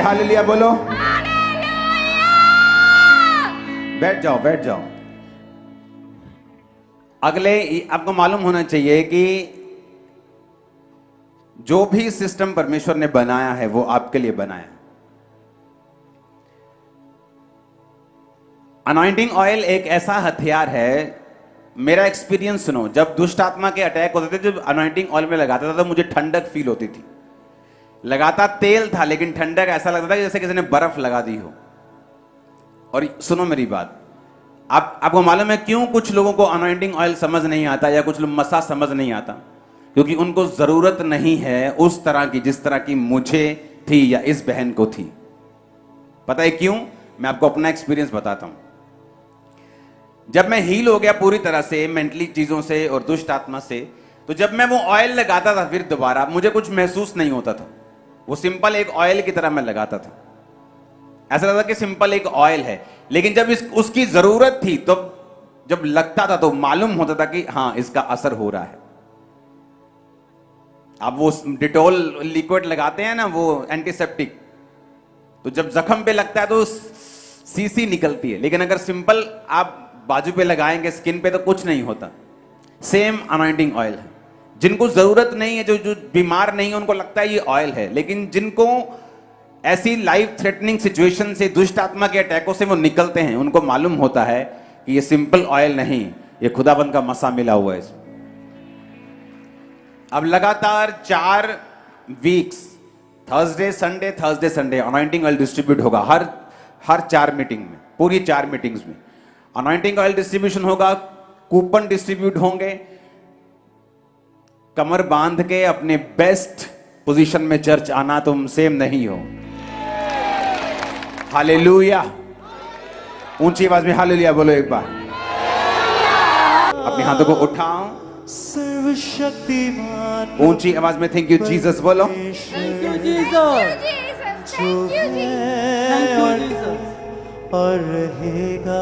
Hallelujah बोलो। बैठ जाओ, बैठ जाओ। अगले आपको मालूम होना चाहिए कि जो भी सिस्टम परमेश्वर ने बनाया है वो आपके लिए बनाया है। अनॉइंटिंग ऑयल एक ऐसा हथियार है। मेरा एक्सपीरियंस सुनो, जब दुष्ट आत्मा के अटैक होते थे, जब अनॉइंटिंग ऑयल में लगाता था तो मुझे ठंडक फील होती थी। लगाता तेल था लेकिन ठंडक ऐसा लगता था जैसे किसी ने बर्फ लगा दी हो। और सुनो मेरी बात, आपको मालूम है क्यों कुछ लोगों को अनॉइंटिंग ऑयल समझ नहीं आता या कुछ लोग मसा समझ नहीं आता? क्योंकि उनको जरूरत नहीं है उस तरह की जिस तरह की मुझे थी या इस बहन को थी। पता है क्यों? मैं आपको अपना एक्सपीरियंस बताता हूं। जब मैं हील हो गया पूरी तरह से मेंटली चीजों से और दुष्ट आत्मा से, तो जब मैं वो ऑयल लगाता था फिर दोबारा मुझे कुछ महसूस नहीं होता था। वो सिंपल एक ऑयल की तरह मैं लगाता था, ऐसा लगता कि सिंपल एक ऑयल है। लेकिन जब उसकी जरूरत थी तो जब लगता था तो मालूम होता था कि हाँ इसका असर हो रहा है। आप वो डिटॉल लिक्विड लगाते हैं ना, वो एंटीसेप्टिक, तो जब जख्म पे लगता है तो सीसी निकलती है। लेकिन अगर सिंपल आप बाजू पे लगाएंगे स्किन पे तो कुछ नहीं होता। सेम अनॉइंटिंग ऑयल है। जिनको जरूरत नहीं है, जो बीमार नहीं है, उनको लगता है ये ऑयल है। लेकिन जिनको ऐसी लाइफ थ्रेटनिंग सिचुएशन से, दुष्ट आत्मा के अटैकों से वो निकलते हैं, उनको मालूम होता है कि ये सिंपल ऑयल नहीं, ये खुदाबंद का मसा मिला हुआ है इसमें। अब लगातार 4 weeks Thursday Sunday anointing oil distribute होगा हर 4 मीटिंग में, पूरी 4 मीटिंग्स में अनॉइंटिंग ऑयल डिस्ट्रीब्यूशन होगा। कूपन डिस्ट्रीब्यूट होंगे। कमर बांध के अपने बेस्ट पोजीशन में चर्च आना, तुम सेम नहीं हो। हालेलुया। ऊंची आवाज में हालेलुया बोलो एक बार। अपने हाथों को उठाओ, सर्वशक्तिमान ऊंची आवाज में थैंक यू जीसस बोलो। Thank you, Jesus. Thank you, Jesus. और रहेगा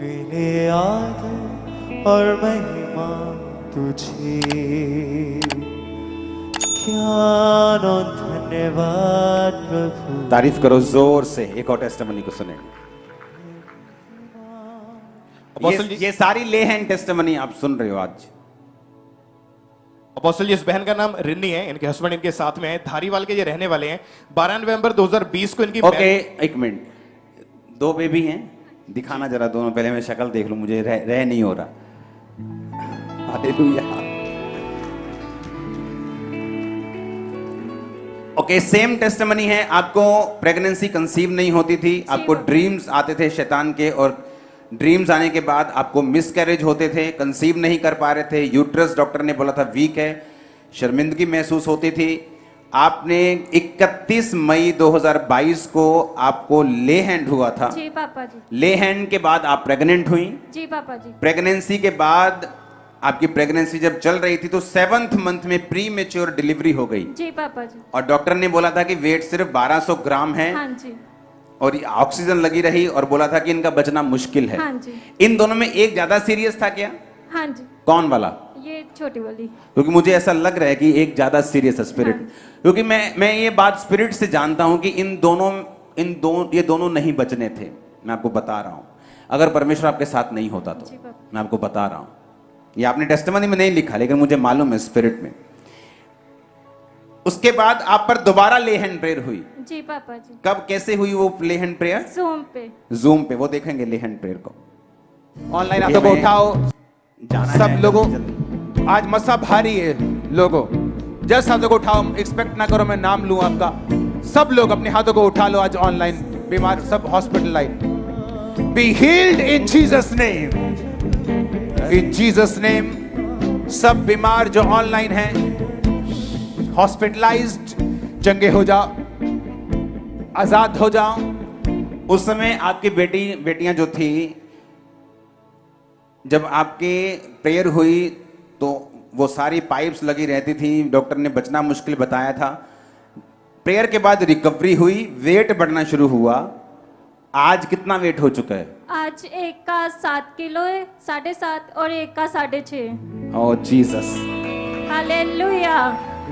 मिले आदर और महिमा तुझे। क्या धन्यवाद प्रभु। तारीफ करो जोर से। एक और टेस्टिमनी को सुने। ये सारी ले हैंड टेस्टिमनी आप सुन रहे हो आज। अपोस्टल जी, इस बहन का नाम रिन्नी है, इनके हस्बैंड इनके साथ में है, धारीवाल के ये रहने वाले हैं। 12 नवंबर 2020 को इनकी ओके, एक मिनट। 2 बेबी हैं, दिखाना जरा दोनों। पहले मैं शक्ल देख लूं, मुझे रह नहीं हो रहा। हालेलुया। ओके, सेम टेस्टिमनी है। आपको प्रेगनेंसी कंसीव नहीं होती थी, आपको ड्रीम्स आते थे शैतान के, और ड्रीम्स आने के बाद आपको मिसकैरेज होते थे, कंसीव नहीं कर पा रहे थे। यूट्रस डॉक्टर ने बोला था वीक है, शर्मिंदगी महसूस होती थी। आपने 31 मई 2022 को आपको ले हैंड हुआ था। जी पापा जी। ले हैंड के बाद आप प्रेग्नेंट हुई। जी पापा जी। प्रेगनेंसी के बाद आपकी प्रेगनेंसी जब चल रही थी तो 7th मंथ में प्री मेच्योर डिलीवरी हो गई। जी पापा जी। और डॉक्टर ने बोला था कि वेट सिर्फ 1200 ग्राम है। हाँ जी। और ऑक्सीजन लगी रही और बोला था कि इनका बचना मुश्किल है। हाँ जी। इन दोनों में एक ज्यादा सीरियस था क्या? हाँ जी। कौन वाला? ये छोटी वाली। क्योंकि मुझे ऐसा लग रहा है कि एक ज्यादा सीरियस है स्पिरिट। हाँ। क्योंकि मैं ये बात स्पिरिट से जानता हूं कि ये दोनों नहीं बचने थे। मैं आपको बता रहा हूं, अगर परमेश्वर आपके साथ नहीं होता तो। मैं आपको बता रहा हूं, ये आपने टेस्टिमनी में नहीं लिखा लेकिन मुझे मालूम है स्पिरिट में। उसके बाद आप पर दोबारा ले हैंड प्रेयर हुई। जी पापा जी। कब, कैसे हुई वो ले हैंड प्रेयर? ज़ूम पे। वो देखेंगे ले हैंड प्रेयर को। ऑनलाइन आप लोग उठाओ, सब लोगों आज मसा भारी है। लोगों जस्ट हाथों को उठाओ, एक्सपेक्ट ना करो मैं नाम लूं आपका। सब लोग अपने हाथों को उठा लो। आज ऑनलाइन बीमार सब hospital line, be healed in Jesus name, in Jesus name. सब बीमार जो ऑनलाइन हैं हॉस्पिटलाइज्ड, चंगे हो जाओ, आजाद हो जाओ। उस समय आपकी बेटियां जो थी, जब आपके प्रेयर हुई तो वो सारी पाइप्स लगी रहती थी। डॉक्टर ने बचना मुश्किल बताया था। प्रेयर के बाद रिकवरी हुई, वेट बढ़ना शुरू हुआ। आज कितना वेट हो चुका है? आज एक का 7 किलो है, 7.5, और एक का 6.5। ओह जीसस, हालेलुया।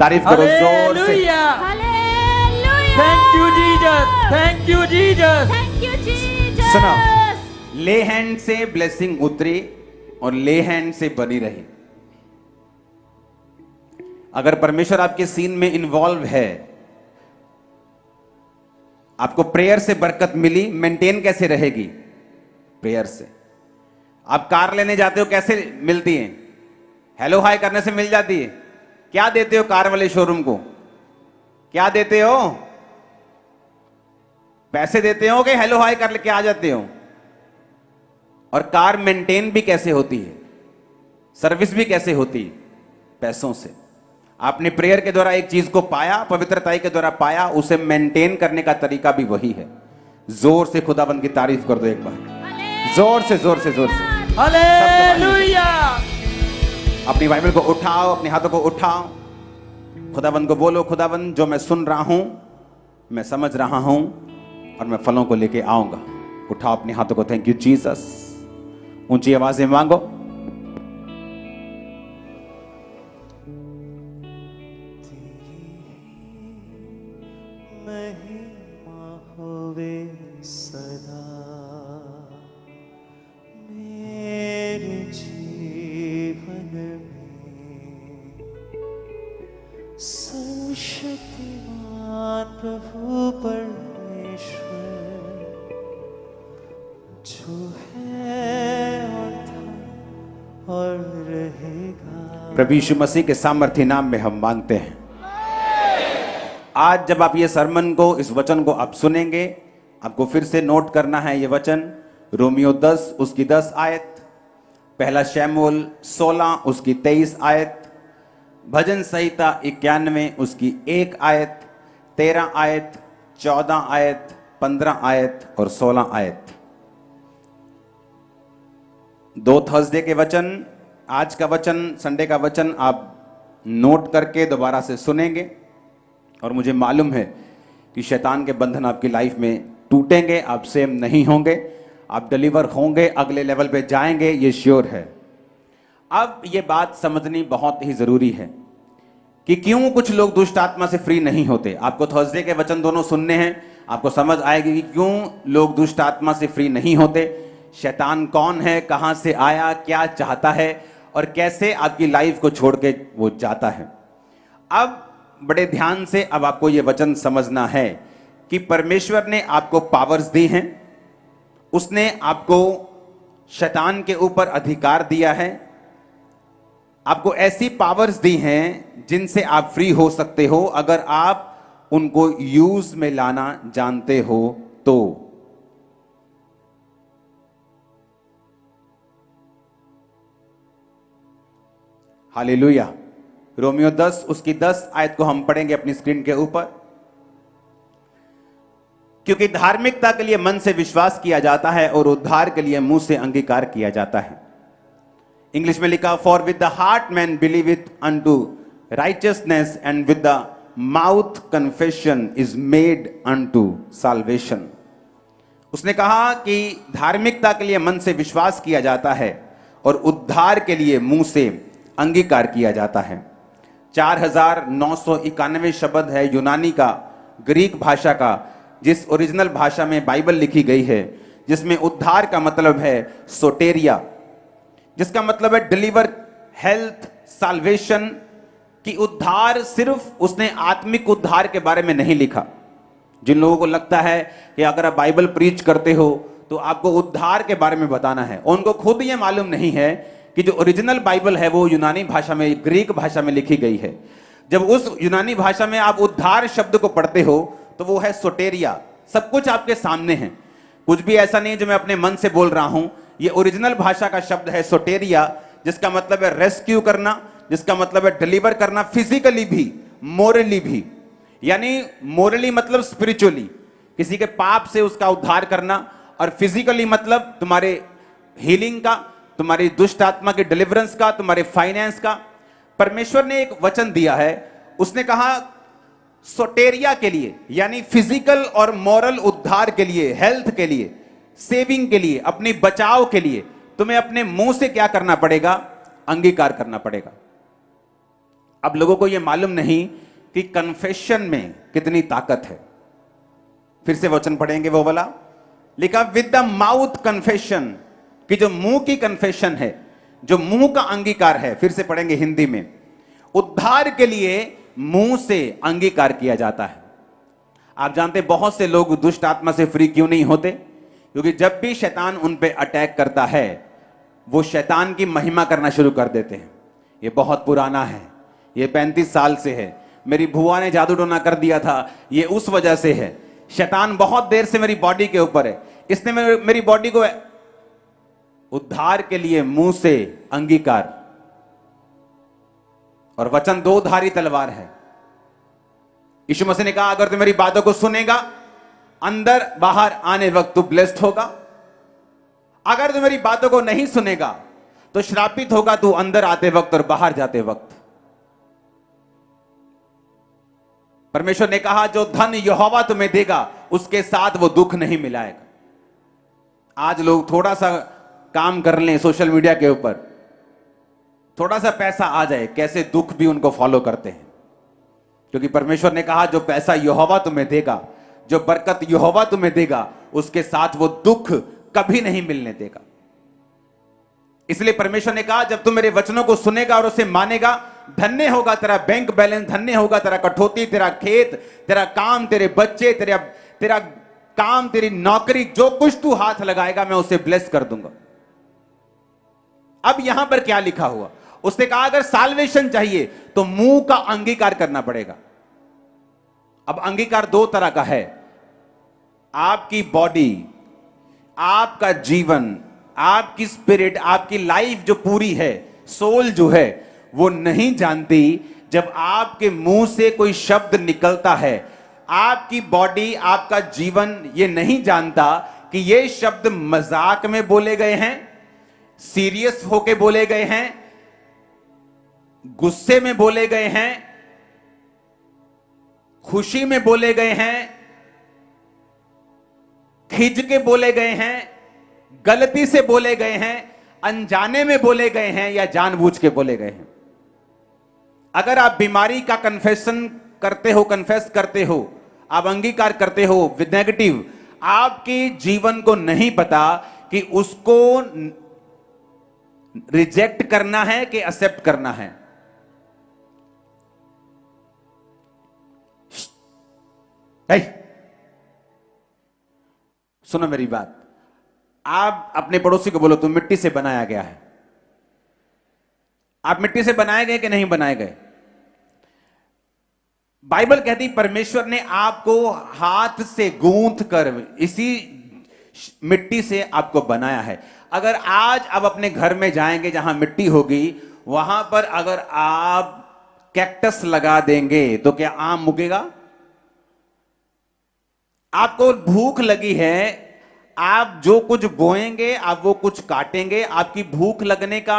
तारीफ करो जोर से। Hallelujah. Thank you Jesus, thank you Jesus. Thank you Jesus. सुनो, ले हैंड से ब्लेसिंग उतरी और ले हैंड से बनी रही। अगर परमेश्वर आपके सीन में इन्वॉल्व है, आपको प्रेयर से बरकत मिली, मेंटेन कैसे रहेगी? प्रेयर से। आप कार लेने जाते हो, कैसे मिलती है? हेलो हाय करने से मिल जाती है। क्या देते हो कार वाले शोरूम को? क्या देते हो? पैसे देते हो कि हेलो हाय कर लेके आ जाते हो? और कार मेंटेन भी कैसे होती है, सर्विस भी कैसे होती है? पैसों से। आपने प्रेयर के द्वारा एक चीज को पाया, पवित्रता के द्वारा पाया, उसे मेंटेन करने का तरीका भी वही है। जोर से खुदाबंद की तारीफ कर दो एक बार, जोर से जोर से जोर से। हालेलुया। अपनी बाइबल को उठाओ, अपने हाथों को उठाओ, खुदाबंद को बोलो, खुदाबंद जो मैं सुन रहा हूं, मैं समझ रहा हूं और मैं फलों को लेके आऊंगा। उठाओ अपने हाथों को। Thank you Jesus. ऊंची आवाज में मांगो। महिमा होवे सदा मेरे जीवन में। सर्वशक्तिमान प्रभु परमेश्वर जो है और था और रहेगा। प्रभु यीशु मसीह के सामर्थ्य नाम में हम मांगते हैं। आज जब आप ये सरमन को, इस वचन को आप सुनेंगे, आपको फिर से नोट करना है ये वचन। रोमियो 10 उसकी 10 आयत, पहला शमूएल 16 उसकी 23 आयत, भजन संहिता 91 उसकी 1 आयत, 13 आयत, 14 आयत, 15 आयत और 16 आयत। 2 थर्सडे के वचन, आज का वचन, संडे का वचन आप नोट करके दोबारा से सुनेंगे और मुझे मालूम है कि शैतान के बंधन आपकी लाइफ में टूटेंगे, आप सेम नहीं होंगे, आप डिलीवर होंगे, अगले लेवल पे जाएंगे, ये श्योर है। अब ये बात समझनी बहुत ही जरूरी है कि क्यों कुछ लोग दुष्ट आत्मा से फ्री नहीं होते। आपको थर्सडे के वचन दोनों सुनने हैं, आपको समझ आएगी कि क्यों लोग दुष्ट आत्मा से फ्री नहीं होते, शैतान कौन है, कहां से आया, क्या चाहता है और कैसे आपकी लाइफ को छोड़ के वो जाता है। अब बड़े ध्यान से अब आपको यह वचन समझना है कि परमेश्वर ने आपको पावर्स दी हैं, उसने आपको शैतान के ऊपर अधिकार दिया है, आपको ऐसी पावर्स दी हैं जिनसे आप फ्री हो सकते हो अगर आप उनको यूज में लाना जानते हो तो। हालेलुया। रोमियो 10 उसकी 10 आयत को हम पढ़ेंगे अपनी स्क्रीन के ऊपर। क्योंकि धार्मिकता के लिए मन से विश्वास किया जाता है और उद्धार के लिए मुंह से अंगीकार किया जाता है। इंग्लिश में लिखा, for with the heart man believeth unto righteousness and with the mouth confession is made unto salvation. उसने कहा कि धार्मिकता के लिए मन से विश्वास किया जाता है और उद्धार के लिए मुंह से अंगीकार किया जाता है। 4991 शब्द है यूनानी का, ग्रीक भाषा का, जिस ओरिजिनल भाषा में बाइबल लिखी गई है, जिसमें उद्धार का मतलब है सोटेरिया, जिसका मतलब है डिलीवर, हेल्थ, साल्वेशन। कि उद्धार सिर्फ उसने आत्मिक उद्धार के बारे में नहीं लिखा। जिन लोगों को लगता है कि अगर आप बाइबल प्रीच करते हो तो आपको उद्धार के बारे में बताना है, उनको खुद ये मालूम नहीं है कि जो ओरिजिनल बाइबल है वो यूनानी भाषा में, ग्रीक भाषा में लिखी गई है। जब उस यूनानी भाषा में आप उद्धार शब्द को पढ़ते हो तो वो है सोटेरिया। सब कुछ आपके सामने है, कुछ भी ऐसा नहीं जो मैं अपने मन से बोल रहा हूं। ये ओरिजिनल भाषा का शब्द है सोटेरिया, जिसका मतलब है रेस्क्यू करना, जिसका मतलब है डिलीवर करना, फिजिकली भी, मोरली भी। यानी मोरली मतलब स्पिरिचुअली, किसी के पाप से उसका उद्धार करना, और फिजिकली मतलब तुम्हारे हीलिंग का, तुम्हारी दुष्ट आत्मा के डिलीवरेंस का, तुम्हारे फाइनेंस का। परमेश्वर ने एक वचन दिया है, उसने कहा सोटेरिया के लिए, यानी फिजिकल और मॉरल उद्धार के लिए, हेल्थ के लिए, सेविंग के लिए, अपनी बचाव के लिए तुम्हें अपने मुंह से क्या करना पड़ेगा? अंगीकार करना पड़ेगा। अब लोगों को यह मालूम नहीं कि कन्फेशन में कितनी ताकत है। फिर से वचन पढ़ेंगे वो वाला, लिखा विद द माउथ कन्फेशन, कि जो मुंह की कन्फेशन है, जो मुंह का अंगीकार है। फिर से पढ़ेंगे हिंदी में, उद्धार के लिए मुंह से अंगीकार किया जाता है। आप जानते बहुत से लोग दुष्ट आत्मा से फ्री क्यों नहीं होते? क्योंकि जब भी शैतान उन पे अटैक करता है, वो शैतान की महिमा करना शुरू कर देते हैं। ये बहुत पुराना है, ये 35 साल से है। मेरी बुआ ने जादू टोना कर दिया था, ये उस वजह से है। शैतान बहुत देर से मेरी बॉडी के ऊपर है, इसने मेरी बॉडी को उद्धार के लिए मुंह से अंगीकार। और वचन दो धारी तलवार है। यीशु मसीह ने कहा अगर तू मेरी बातों को सुनेगा, अंदर बाहर आने वक्त तू ब्लेस्ड होगा। अगर तू मेरी बातों को नहीं सुनेगा तो श्रापित होगा तू अंदर आते वक्त और बाहर जाते वक्त। परमेश्वर ने कहा जो धन यहोवा तुम्हें देगा उसके साथ वो दुख नहीं मिलाएगा। आज लोग थोड़ा सा काम कर लें सोशल मीडिया के ऊपर, थोड़ा सा पैसा आ जाए, कैसे दुख भी उनको फॉलो करते हैं। क्योंकि परमेश्वर ने कहा जो पैसा यहोवा तुम्हें देगा, जो बरकत यहोवा तुम्हें देगा, उसके साथ वो दुख कभी नहीं मिलने देगा। इसलिए परमेश्वर ने कहा जब तुम मेरे वचनों को सुनेगा और उसे मानेगा, धन्य होगा तेरा बैंक बैलेंस, धन्य होगा तेरा कठौती, तेरा खेत, तेरा काम, तेरे बच्चे, तेरा काम, तेरी नौकरी, जो कुछ तू हाथ लगाएगा मैं उसे ब्लेस कर दूंगा। अब यहां पर क्या लिखा हुआ? उसने कहा अगर साल्वेशन चाहिए तो मुंह का अंगीकार करना पड़ेगा। अब अंगीकार दो तरह का है। आपकी बॉडी, आपका जीवन, आपकी स्पिरिट, आपकी लाइफ जो पूरी है, सोल जो है, वो नहीं जानती जब आपके मुंह से कोई शब्द निकलता है। आपकी बॉडी, आपका जीवन ये नहीं जानता कि ये शब्द मजाक में बोले गए हैं, सीरियस होके बोले गए हैं, गुस्से में बोले गए हैं, खुशी में बोले गए हैं, खिंच के बोले गए हैं, गलती से बोले गए हैं, अनजाने में बोले गए हैं या जानबूझ के बोले गए हैं। अगर आप बीमारी का कन्फेशन करते हो, कन्फेस करते हो, आप अंगीकार करते हो विद नेगेटिव, आपके जीवन को नहीं पता कि उसको रिजेक्ट करना है कि एक्सेप्ट करना है। सुनो मेरी बात, आप अपने पड़ोसी को बोलो तुम मिट्टी से बनाया गया है। आप मिट्टी से बनाए गए कि नहीं बनाए गए? बाइबल कहती परमेश्वर ने आपको हाथ से गूंथ कर इसी मिट्टी से आपको बनाया है। अगर आज आप अपने घर में जाएंगे जहां मिट्टी होगी, वहां पर अगर आप कैक्टस लगा देंगे तो क्या आम उगेगा? आपको भूख लगी है, आप जो कुछ बोएंगे आप वो कुछ काटेंगे। आपकी भूख लगने का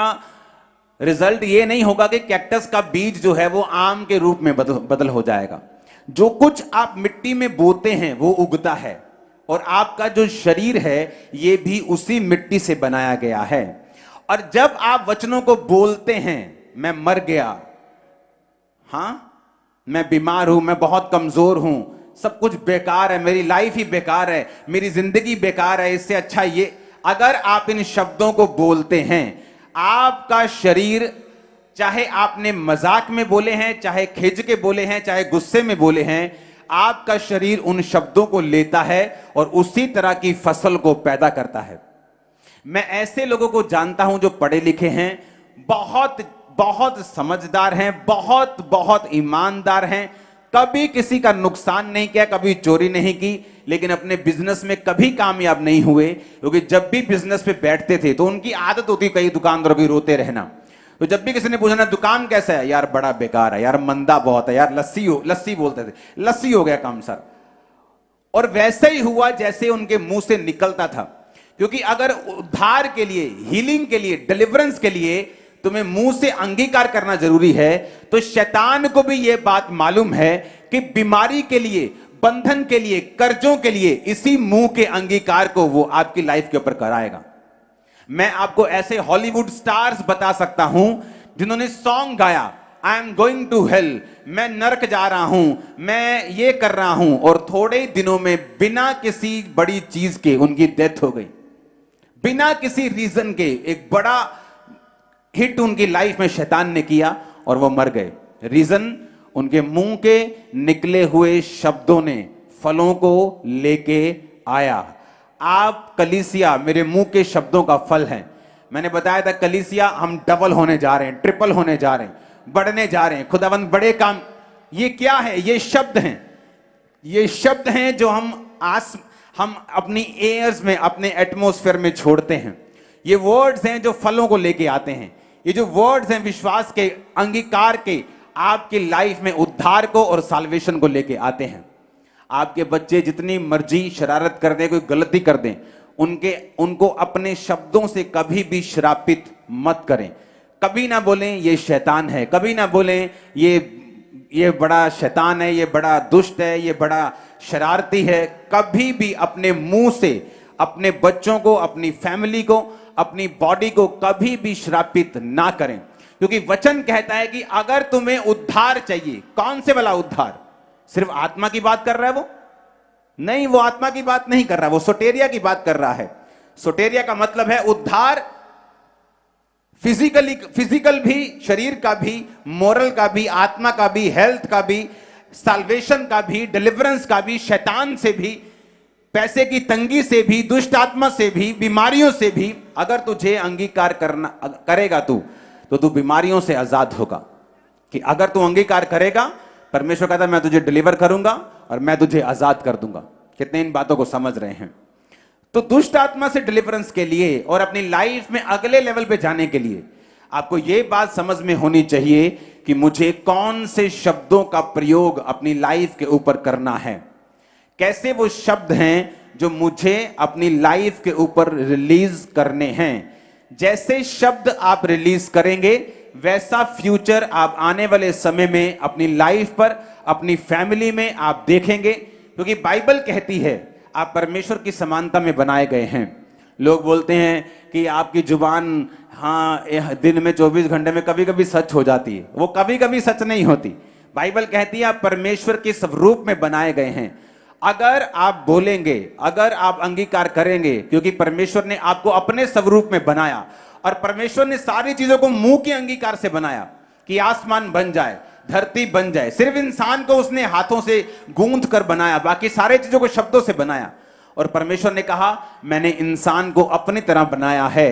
रिजल्ट ये नहीं होगा कि कैक्टस का बीज जो है वो आम के रूप में बदल हो जाएगा। जो कुछ आप मिट्टी में बोते हैं वो उगता है, और आपका जो शरीर है ये भी उसी मिट्टी से बनाया गया है। और जब आप वचनों को बोलते हैं, मैं मर गया, हां मैं बीमार हूं, मैं बहुत कमजोर हूं, सब कुछ बेकार है, मेरी लाइफ ही बेकार है, मेरी जिंदगी बेकार है, इससे अच्छा ये, अगर आप इन शब्दों को बोलते हैं, आपका शरीर, चाहे आपने मजाक में बोले हैं, चाहे खिंच के बोले हैं, चाहे गुस्से में बोले हैं, आपका शरीर उन शब्दों को लेता है और उसी तरह की फसल को पैदा करता है। मैं ऐसे लोगों को जानता हूं जो पढ़े लिखे हैं, बहुत बहुत समझदार हैं, बहुत बहुत ईमानदार हैं, कभी किसी का नुकसान नहीं किया, कभी चोरी नहीं की, लेकिन अपने बिजनेस में कभी कामयाब नहीं हुए। क्योंकि जब भी बिजनेस पे बैठते थे तो उनकी आदत होती कई दुकानदारों की रोते रहना। तो जब भी किसी ने पूछना दुकान कैसा है, यार बड़ा बेकार है, यार मंदा बहुत है, यार लस्सी बोलते थे, लस्सी हो गया काम सर। और वैसे ही हुआ जैसे उनके मुंह से निकलता था। क्योंकि अगर उद्धार के लिए, हीलिंग के लिए, डिलीवरेंस के लिए तुम्हें मुंह से अंगीकार करना जरूरी है, तो शैतान को भी यह बात मालूम है कि बीमारी के लिए, बंधन के लिए, कर्जों के लिए इसी मुंह के अंगीकार को वो आपकी लाइफ के ऊपर कराएगा। मैं आपको ऐसे हॉलीवुड स्टार्स बता सकता हूं जिन्होंने सॉन्ग गाया I am going to hell, मैं नरक जा रहा हूं, मैं ये कर रहा हूं, और थोड़े ही दिनों में बिना किसी बड़ी चीज के उनकी डेथ हो गई। बिना किसी रीजन के एक बड़ा हिट उनकी लाइफ में शैतान ने किया और वो मर गए। रीजन, उनके मुंह के निकले हुए शब्दों ने फलों को लेके आया। आप कलीसिया मेरे मुंह के शब्दों का फल हैं। मैंने बताया था कलीसिया हम डबल होने जा रहे हैं, ट्रिपल होने जा रहे हैं, बढ़ने जा रहे हैं। खुदावंद बड़े काम, ये क्या है? ये शब्द हैं, ये शब्द हैं जो हम अपनी एयर्स में, अपने एटमॉस्फेयर में छोड़ते हैं। ये वर्ड्स हैं जो फलों को लेके आते हैं। ये जो वर्ड्स हैं विश्वास के, अंगीकार के, आपकी लाइफ में उद्धार को और साल्वेशन को लेके आते हैं। आपके बच्चे जितनी मर्जी शरारत कर दें, कोई गलती कर दें, उनको अपने शब्दों से कभी भी श्रापित मत करें। कभी ना बोलें ये शैतान है, कभी ना बोलें ये बड़ा शैतान है, ये बड़ा दुष्ट है, ये बड़ा शरारती है। कभी भी अपने मुंह से अपने बच्चों को, अपनी फैमिली को, अपनी बॉडी को कभी भी श्रापित ना करें, क्योंकि वचन कहता है कि अगर तुम्हें उद्धार चाहिए, कौन से वाला उद्धार? सिर्फ आत्मा की बात कर रहा है वो? नहीं, वो आत्मा की बात नहीं कर रहा, वो सोटेरिया की बात कर रहा है। सोटेरिया का मतलब है उद्धार, फिजिकल भी, शरीर का भी, मोरल का भी, आत्मा का भी, हेल्थ का भी, साल्वेशन का भी, डिलीवरेंस का भी, शैतान से भी, पैसे की तंगी से भी, दुष्ट आत्मा से भी, बीमारियों से भी। अगर तुझे अंगीकार करेगा तो तू बीमारियों से आजाद होगा। कि अगर तू अंगीकार करेगा, परमेश्वर कहता है मैं तुझे डिलीवर करूंगा और मैं तुझे आजाद कर दूंगा। कितने इन बातों को समझ रहे हैं? तो दुष्ट आत्मा से डिलीवरेंस के लिए और अपनी लाइफ में अगले लेवल पे जाने के लिए आपको यह बात समझ में होनी चाहिए कि मुझे कौन से शब्दों का प्रयोग अपनी लाइफ के ऊपर करना है। कैसे वो शब्द हैं जो मुझे अपनी लाइफ के ऊपर रिलीज करने हैं। जैसे शब्द आप रिलीज करेंगे, वैसा फ्यूचर आप आने वाले समय में अपनी लाइफ पर, अपनी फैमिली में आप देखेंगे। क्योंकि बाइबल कहती है आप परमेश्वर की समानता में बनाए गए हैं। लोग बोलते हैं कि आपकी जुबान दिन में 24 घंटे में कभी कभी सच हो जाती है। वो कभी कभी सच नहीं होती। बाइबल कहती है आप परमेश्वर के स्वरूप में बनाए गए हैं। अगर आप बोलेंगे, अगर आप अंगीकार करेंगे, क्योंकि परमेश्वर ने आपको अपने स्वरूप में बनाया और परमेश्वर ने सारी चीजों को मुंह के अंगीकार से बनाया कि आसमान बन जाए, धरती बन जाए। सिर्फ इंसान को उसने हाथों से गूंथ कर बनाया, बाकी सारे चीजों को शब्दों से बनाया। और परमेश्वर ने कहा मैंने इंसान को अपनी तरह बनाया है।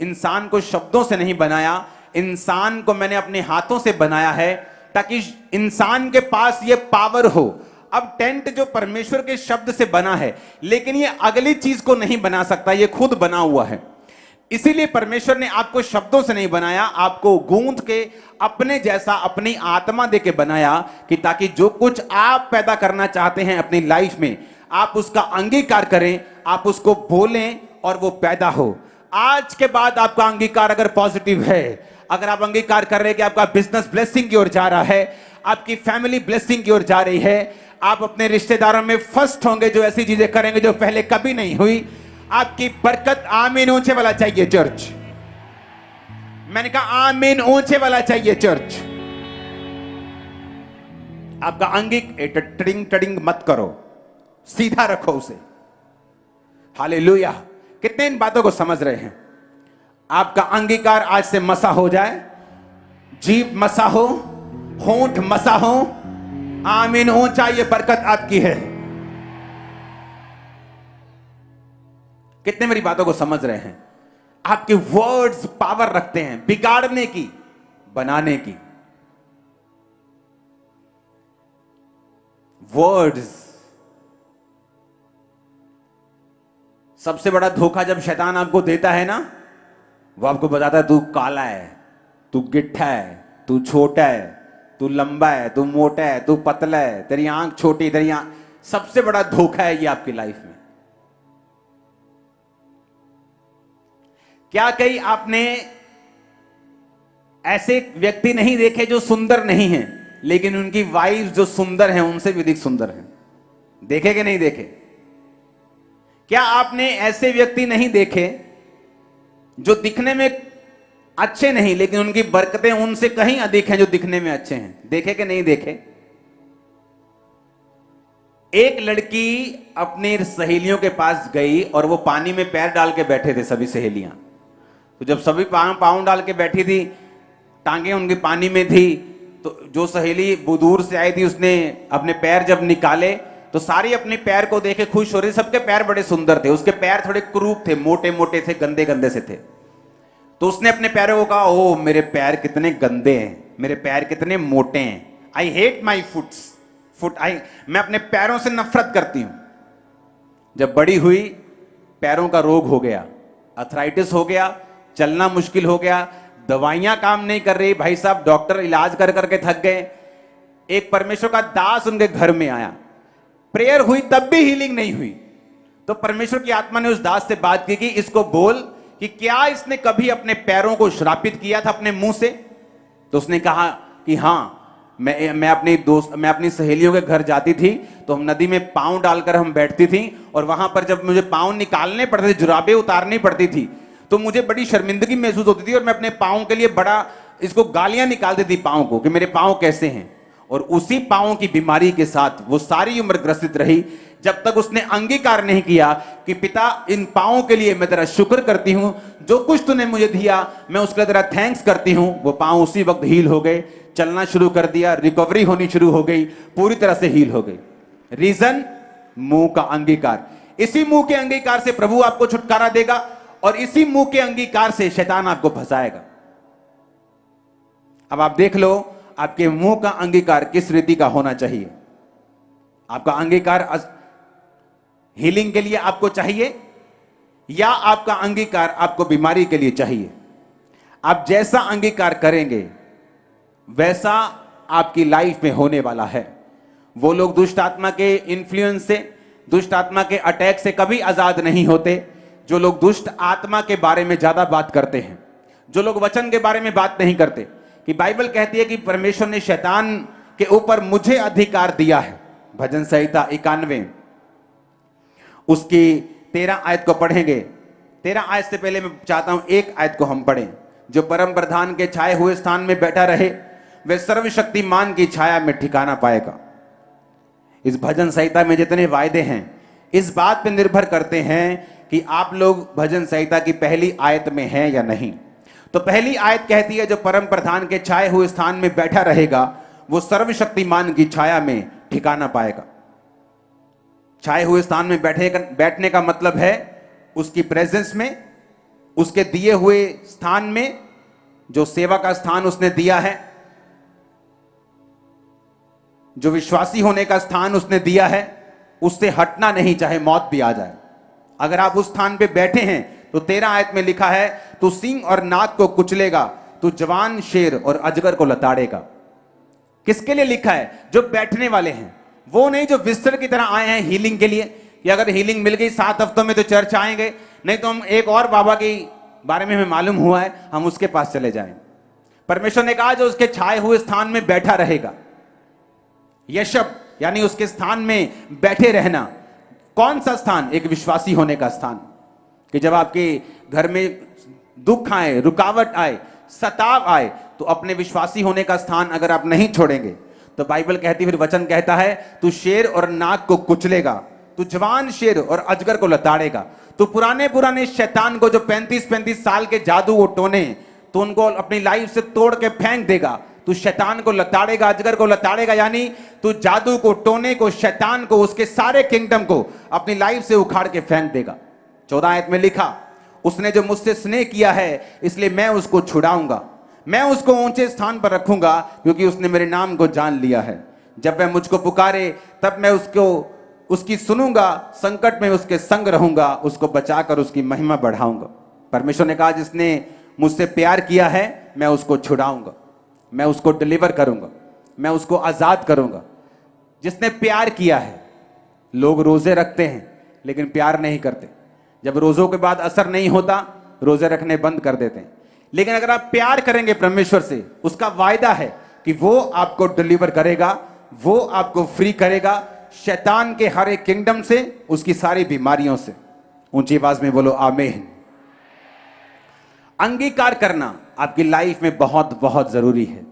इंसान को शब्दों से नहीं बनाया, इंसान को मैंने अपने हाथों से बनाया है ताकि इंसान के पास ये पावर हो। अब टेंट जो परमेश्वर के शब्द से बना है, लेकिन ये अगली चीज को नहीं बना सकता, ये खुद बना हुआ है। इसीलिए परमेश्वर ने आपको शब्दों से नहीं बनाया, आपको गूंथ के अपने जैसा अपनी आत्मा देके बनाया कि ताकि जो कुछ आप पैदा करना चाहते हैं अपनी लाइफ में, आप उसका अंगीकार करें, आप उसको बोलें और वो पैदा हो। आज के बाद आपका अंगीकार अगर पॉजिटिव है, अगर आप अंगीकार कर रहे हैं कि आपका बिजनेस ब्लेसिंग की ओर जा रहा है, आपकी फैमिली ब्लेसिंग की ओर जा रही है, आप अपने रिश्तेदारों में फर्स्ट होंगे, जो ऐसी चीजें करेंगे जो पहले कभी नहीं हुई, आपकी बरकत। आमीन ऊंचे वाला चाहिए चर्च। मैंने कहा आमीन ऊंचे वाला चाहिए चर्च। आपका टडिंग टडिंग मत करो, सीधा रखो उसे। हालेलुया। कितने इन बातों को समझ रहे हैं? आपका अंगीकार आज से मसा हो जाए, जीभ मसा हो, होंठ मसा हो। आमीन ऊंचा, ये बरकत आपकी है। कितने मेरी बातों को समझ रहे हैं? आपके वर्ड्स पावर रखते हैं बिगाड़ने की, बनाने की। वर्ड्स सबसे बड़ा धोखा जब शैतान आपको देता है ना, वो आपको बताता है तू काला है, तू गिट्ठा है, तू छोटा है, तू लंबा है, तू मोटा है, तू पतला है, तेरी आंख छोटी, तेरी आंख। सबसे बड़ा धोखा है ये आपकी लाइफ में। क्या कहीं आपने ऐसे व्यक्ति नहीं देखे जो सुंदर नहीं हैं, लेकिन उनकी वाइफ जो सुंदर हैं उनसे भी अधिक सुंदर हैं? देखे कि नहीं देखे? क्या आपने ऐसे व्यक्ति नहीं देखे जो दिखने में अच्छे नहीं, लेकिन उनकी बरकतें उनसे कहीं अधिक हैं जो दिखने में अच्छे हैं। देखे कि नहीं देखे? एक लड़की अपनी सहेलियों के पास गई और वो पानी में पैर डाल के बैठे थे सभी सहेलियां। तो जब सभी पाँव डाल के बैठी थी, टांगे उनकी पानी में थी, तो जो सहेली वो दूर से आई थी उसने अपने पैर जब निकाले तो सारी अपने पैर को देखे खुश हो रही। सबके पैर बड़े सुंदर थे, उसके पैर थोड़े क्रूप थे, मोटे मोटे थे, गंदे गंदे से थे। तो उसने अपने पैरों को कहा, ओ मेरे पैर कितने गंदे हैं, मेरे पैर कितने मोटे हैं। आई हेट माई मैं अपने पैरों से नफरत करती हूं। जब बड़ी हुई, पैरों का रोग हो गया, अर्थराइटिस हो गया, चलना मुश्किल हो गया, दवाइयां काम नहीं कर रही। भाई साहब डॉक्टर इलाज कर करके थक गए। एक परमेश्वर का दास उनके घर में आया, प्रेयर हुई तब भी हीलिंग नहीं हुई। तो परमेश्वर की आत्मा ने उस दास से बात की कि इसको बोल कि क्या इसने कभी अपने पैरों को श्रापित किया था अपने मुंह से? तो उसने कहा कि हां, मैं अपनी सहेलियों के घर जाती थी तो हम नदी में पांव डालकर हम बैठती थी, और वहां पर जब मुझे पांव निकालने पड़ते थे, जुराबें उतारनी पड़ती थी, तो मुझे बड़ी शर्मिंदगी महसूस होती थी और मैं अपने पांव के लिए बड़ा इसको गालियां निकालती थी पांव को कि मेरे पांव कैसे हैं। और उसी पांव की बीमारी के साथ वो सारी उम्र ग्रसित रही, जब तक उसने अंगीकार नहीं किया कि पिता इन पांवों के लिए मैं तेरा शुक्र करती हूं, जो कुछ तूने मुझे दिया मैं उसके लिए तेरा थैंक्स करती हूं। वो पांव उसी वक्त हील हो गए, चलना शुरू कर दिया, रिकवरी होनी शुरू हो गई, पूरी तरह से हील हो गई। रीजन, मुंह का अंगीकार। इसी मुंह के अंगीकार से प्रभु आपको छुटकारा देगा और इसी मुंह के अंगीकार से शैतान आपको फंसाएगा। अब आप देख लो आपके मुंह का अंगीकार किस रीति का होना चाहिए। आपका अंगीकार हीलिंग के लिए आपको चाहिए या आपका अंगीकार आपको बीमारी के लिए चाहिए? आप जैसा अंगीकार करेंगे वैसा आपकी लाइफ में होने वाला है। वो लोग दुष्ट आत्मा के इन्फ्लुएंस से, दुष्ट आत्मा के अटैक से कभी आजाद नहीं होते जो लोग दुष्ट आत्मा के बारे में ज्यादा बात करते हैं, जो लोग वचन के बारे में बात नहीं करते। कि बाइबल कहती है कि परमेश्वर ने शैतान के ऊपर मुझे अधिकार दिया है। भजन संहिता 91 उसकी 13 आयत को पढ़ेंगे। 13 आयत से पहले मैं चाहता हूं एक आयत को हम पढ़ें। जो परम प्रधान के छाए हुए स्थान में बैठा रहे वह सर्वशक्तिमान की छाया में ठिकाना पाएगा। इस भजन संहिता में जितने वायदे हैं इस बात पर निर्भर करते हैं कि आप लोग भजन संहिता की पहली आयत में हैं या नहीं। तो पहली आयत कहती है जो परम प्रधान के छाए हुए स्थान में बैठा रहेगा वो सर्वशक्तिमान की छाया में ठिकाना पाएगा। छाए हुए स्थान में बैठने का मतलब है उसकी प्रेजेंस में, उसके दिए हुए स्थान में, जो सेवा का स्थान उसने दिया है, जो विश्वासी होने का स्थान उसने दिया है, उससे हटना नहीं चाहे मौत भी आ जाए। अगर आप उस स्थान पे बैठे हैं तो 13 आयत में लिखा है तू सिंह और नाग को कुचलेगा, तू जवान शेर और अजगर को लताड़ेगा। किसके लिए लिखा है? जो बैठने वाले हैं, वो नहीं जो विजिटर की तरह आए हैं हीलिंग के लिए कि अगर हीलिंग मिल गई 7 हफ्तों में तो चर्च आएंगे, नहीं तो हम एक और बाबा के बारे में हमें मालूम हुआ है हम उसके पास चले जाएं। परमेश्वर ने कहा जो उसके छाए हुए स्थान में बैठा रहेगा। यशब यानी उसके स्थान में बैठे रहना। कौन सा स्थान? एक विश्वासी होने का स्थान। कि जब आपके घर में दुख आए, रुकावट आए, सताव आए, तो अपने विश्वासी होने का स्थान अगर आप नहीं छोड़ेंगे तो बाइबल कहती, फिर वचन कहता है तू शेर और नाग को कुचलेगा, तू जवान शेर और अजगर को लताड़ेगा। तो पुराने शैतान को जो 35-35 साल के जादू वो टोने, तो उनको अपनी लाइफ से तोड़ के फेंक देगा। तू शैतान को लताड़ेगा, अजगर को लताड़ेगा, यानी तू जादू को, टोने को, शैतान को, उसके सारे किंगडम को अपनी लाइफ से उखाड़ के फेंक देगा। 14 आयत में लिखा उसने जो मुझसे स्नेह किया है इसलिए मैं उसको छुड़ाऊंगा, मैं उसको ऊंचे स्थान पर रखूंगा क्योंकि उसने मेरे नाम को जान लिया है। जब वह मुझको पुकारे तब मैं उसकी सुनूंगा, संकट में उसके संग रहूंगा, उसको बचाकर उसकी महिमा बढ़ाऊंगा। परमेश्वर ने कहा जिसने मुझसे प्यार किया है मैं उसको छुड़ाऊंगा, मैं उसको डिलीवर करूंगा, मैं उसको आजाद करूंगा। जिसने प्यार किया है। लोग रोजे रखते हैं लेकिन प्यार नहीं करते। जब रोजों के बाद असर नहीं होता रोजे रखने बंद कर देते हैं। लेकिन अगर आप प्यार करेंगे परमेश्वर से, उसका वायदा है कि वो आपको डिलीवर करेगा, वो आपको फ्री करेगा शैतान के हर एक किंगडम से, उसकी सारी बीमारियों से। ऊंची आवाज में बोलो आमीन। अंगीकार करना आपकी लाइफ में बहुत बहुत जरूरी है।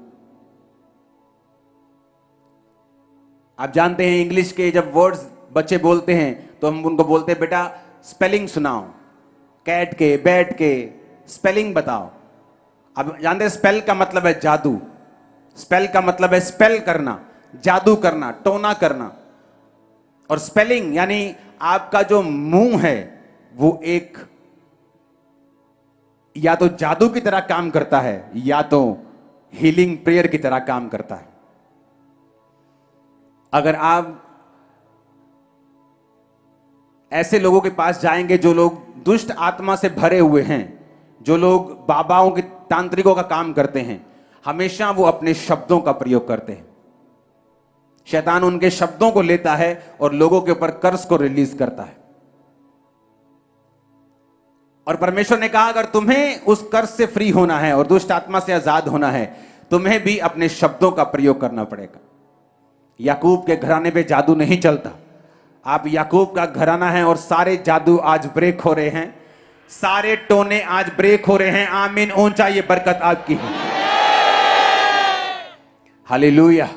आप जानते हैं इंग्लिश के जब वर्ड्स बच्चे बोलते हैं तो हम उनको बोलते हैं बेटा स्पेलिंग सुनाओ, कैट के बैट के स्पेलिंग बताओ। अब जानते हैं स्पेल का मतलब है जादू, स्पेल का मतलब है स्पेल करना, जादू करना, टोना करना। और स्पेलिंग यानी आपका जो मुंह है वो एक या तो जादू की तरह काम करता है या तो हीलिंग प्रेयर की तरह काम करता है। अगर आप ऐसे लोगों के पास जाएंगे जो लोग दुष्ट आत्मा से भरे हुए हैं, जो लोग बाबाओं के तांत्रिकों का काम करते हैं, हमेशा वो अपने शब्दों का प्रयोग करते हैं। शैतान उनके शब्दों को लेता है और लोगों के ऊपर कर्ज को रिलीज करता है। और परमेश्वर ने कहा अगर तुम्हें उस कर्ज से फ्री होना है और दुष्ट आत्मा से आजाद होना है, तुम्हें भी अपने शब्दों का प्रयोग करना पड़ेगा। याकूब के घराने पे जादू नहीं चलता। आप याकूब का घराना है और सारे जादू आज ब्रेक हो रहे हैं, सारे टोने आज ब्रेक हो रहे हैं। आमीन, ऊंचा ये बरकत आपकी है। हालेलुया।